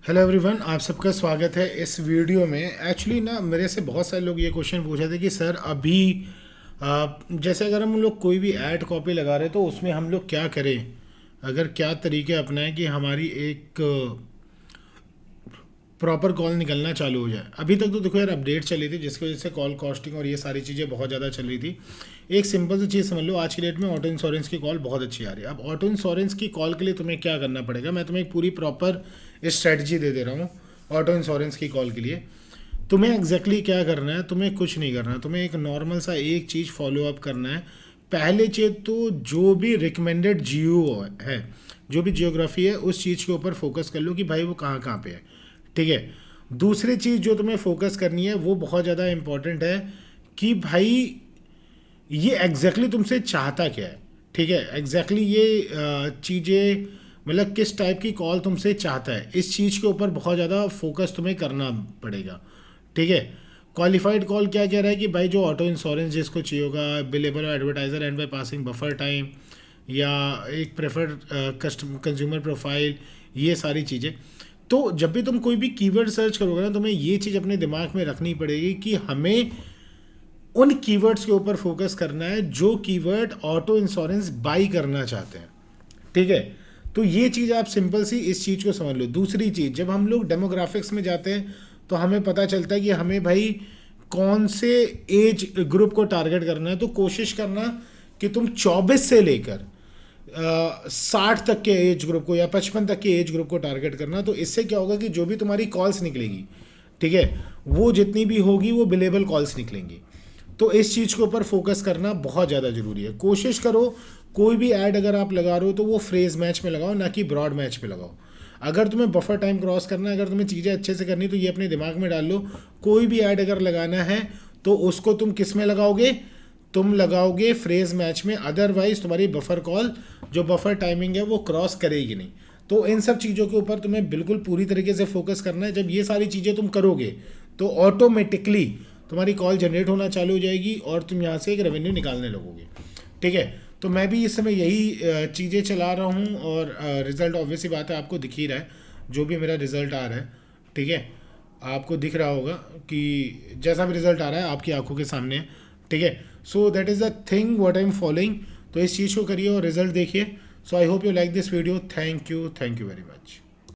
Hello everyone, आप सबका स्वागत है इस वीडियो में। एक्चुअली ना मेरे से बहुत सारे लोग ये क्वेश्चन पूछे थे कि सर अभी जैसे अगर हम लोग कोई भी ऐड कॉपी लगा रहे तो उसमें हम लोग क्या करें, अगर क्या तरीके अपनाएं कि हमारी एक प्रॉपर कॉल निकलना चालू हो जाए। अभी तक तो देखो यार अपडेट चली थी जिसकी वजह से कॉल कॉस्टिंग और ये सारी चीज़ें बहुत ज़्यादा चल रही थी। एक सिंपल सी चीज़ समझ लो, आज की डेट में ऑटो इंश्योरेंस की कॉल बहुत अच्छी आ रही है। अब ऑटो इंश्योरेंस की कॉल के लिए तुम्हें क्या करना पड़ेगा, मैं तुम्हें एक पूरी प्रॉपर स्ट्रेटजी दे रहा हूँ ऑटो इंश्योरेंस की कॉल के लिए। तुम्हें एग्जैक्टली क्या करना है, तुम्हें कुछ नहीं करना, तुम्हें एक नॉर्मल सा एक चीज़ फॉलो अप करना है। पहले चीज तो जो भी रिकमेंडेड जियो है, जो भी जियोग्राफी है, उस चीज़ के ऊपर फोकस कर लो कि भाई वो कहाँ कहाँ पे है। ठीक है। दूसरी चीज़ जो तुम्हें फोकस करनी है वो बहुत ज़्यादा इंपॉर्टेंट है कि भाई ये एग्जैक्टली तुमसे चाहता क्या है। ठीक है, एग्जैक्टली ये चीज़ें मतलब किस टाइप की कॉल तुमसे चाहता है, इस चीज़ के ऊपर बहुत ज़्यादा फोकस तुम्हें करना पड़ेगा। ठीक है। क्वालिफाइड कॉल क्या कह रहा है कि भाई जो ऑटो इंश्योरेंस जिसको चाहिए होगा, billable advertiser and by passing buffer time, या एक प्रेफर्ड कस्टमर कंज्यूमर प्रोफाइल, ये सारी चीज़ें। तो जब भी तुम कोई भी कीवर्ड सर्च करोगे ना, तुम्हें ये चीज़ अपने दिमाग में रखनी पड़ेगी कि हमें उन कीवर्ड्स के ऊपर फोकस करना है जो कीवर्ड ऑटो इंश्योरेंस बाई करना चाहते हैं। ठीक है। तो ये चीज़ आप सिंपल सी इस चीज़ को समझ लो। दूसरी चीज़, जब हम लोग डेमोग्राफिक्स में जाते हैं तो हमें पता चलता है कि हमें भाई कौन से एज ग्रुप को टारगेट करना है। तो कोशिश करना कि तुम 24 से लेकर 60 तक के एज ग्रुप को या 55 तक के एज ग्रुप को टारगेट करना। तो इससे क्या होगा कि जो भी तुम्हारी कॉल्स निकलेगी, ठीक है, वो जितनी भी होगी वो बिलेबल कॉल्स निकलेंगी। तो इस चीज़ के ऊपर फोकस करना बहुत ज़्यादा ज़रूरी है। कोशिश करो कोई भी ऐड अगर आप लगा रहे हो तो वो फ्रेज मैच में लगाओ, ना कि ब्रॉड मैच में लगाओ। अगर तुम्हें बफर टाइम क्रॉस करना है, अगर तुम्हें चीज़ें अच्छे से करनी, तो ये अपने दिमाग में डाल लो। कोई भी ऐड अगर लगाना है तो उसको तुम किस में लगाओगे, तुम लगाओगे फ्रेज मैच में। अदरवाइज तुम्हारी बफर कॉल जो बफर टाइमिंग है वो क्रॉस करेगी नहीं। तो इन सब चीज़ों के ऊपर तुम्हें बिल्कुल पूरी तरीके से फोकस करना है। जब ये सारी चीज़ें तुम करोगे तो ऑटोमेटिकली तुम्हारी कॉल जनरेट होना चालू हो जाएगी और तुम यहाँ से एक रेवेन्यू निकालने लगोगे। ठीक है। तो मैं भी इस समय यही चीज़ें चला रहा हूँ और रिज़ल्ट ऑब्वियस सी बात है आपको दिख ही रहा है, जो भी मेरा रिज़ल्ट आ रहा है। ठीक है। आपको दिख रहा होगा कि जैसा भी रिज़ल्ट आ रहा है आपकी आंखों के सामने है। ठीक है। So that is the thing what I am following. तो इस चीज़ को करिए और रिज़ल्ट देखिए। So I hope you like this video. Thank you very much.